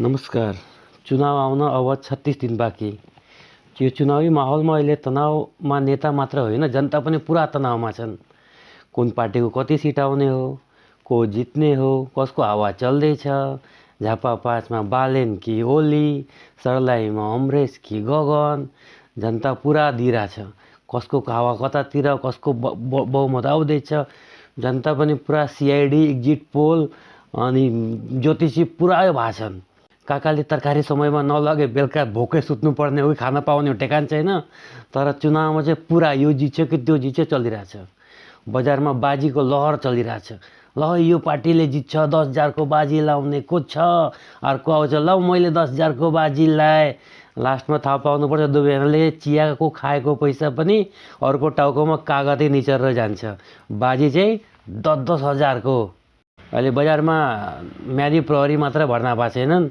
नमस्कार। चुनाव आउन अब 36 दिन बाँकी। यो चुनावी माहौलमा अहिले तनावमा नेता मात्र होइन, जनता पनि पुरा तनावमा छन्। कुन पार्टीको कति सिट आउने हो, को जित्ने हो, कसको हावा चल्दैछ, झापा 5मा बालेन कि ओली, सर्लाहीमा अमरेश कि गगन, जनता पुरा दिइरा छ। कसको हावा कतातिर, कसको बहुमत आउँदैछ, जनता पनि पुरा सिआइडी, एक्जिट पोल अनि ज्योतिषी पुरा भएको छन्। काकाले तरकारी समयमा नलगे बेलुका भोकै सुत्नुपर्ने हो, खान पाउने हो, ठेकान छैन। तर चुनावमा चाहिँ पुरा यो जित्छ कि त्यो जित्छ चलिरहेछ। बजारमा बाजीको लहर चलिरहेछ। ल यो पार्टीले जित्छ, 10,000को बाजी लाउने को छ, अर्को आउँछ ल मैले 10,000को बाजी लाएँ। लास्टमा थाहा पाउनुपर्छ दुवैजनाले चियाको खाएको पैसा पनि अर्को टाउकोमा कागतै निचेर जान्छ। बाजी चाहिँ 10,000को। अहिले बजारमा म्यादी प्रहरी मात्र भर्ना भएको छैनन्,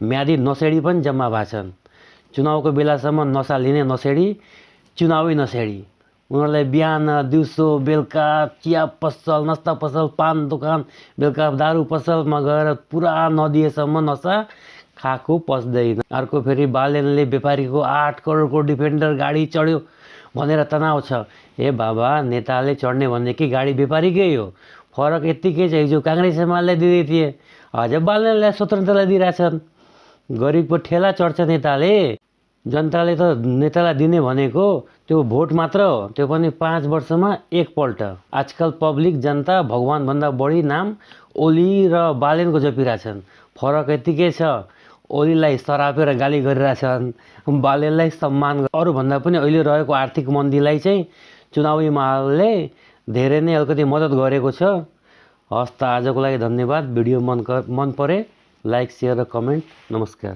म्यादी नसेडी पनि जम्मा भएको छन्। चुनावको बेलासम्म नसा लिने नसेडी, चुनावै नसेडी। उनीहरूलाई बिहान दिउँसो बेलुका चिया पसल, नास्ता पसल, पान दोकान, बेलुका दारू पसलमा गएर पुरा नदिएसम्म नसा खाएको पस्दैन। अर्को फेरि बालेनले व्यापारीको 8 करोडको डिफेन्डर गाडी चढ्यो भनेर तनाव छ। ए बाबा, नेताले चढ्ने भन्ने कि गाडी व्यापारीकै हो। फरक यत्तिकै छ, हिजो काङ्ग्रेस एमाले दिँदै थिए, अझ बालेनलाई स्वतन्त्रलाई दिइरहेछन्। गरिबको ठेला चढ्छ नेताले। जनताले त नेतालाई दिने भनेको त्यो भोट मात्र हो, त्यो पनि 5 वर्षमा एकपल्ट। आजकल पब्लिक जनता भगवानभन्दा बढी नाम ओली र बालेनको जपिरहेछन्। फरक यत्तिकै छ, ओलीलाई सरापेर गाली गरिरहेछन्, बालेनलाई सम्मान। अरूभन्दा पनि अहिले रहेको आर्थिक मन्दीलाई चाहिँ चुनावी माहौलले धेरै नै अलिकति मद्दत गरेको छ। हस् त, आजको लागि धन्यवाद। भिडियो मन परे लाइक, सेयर र कमेन्ट। नमस्कार।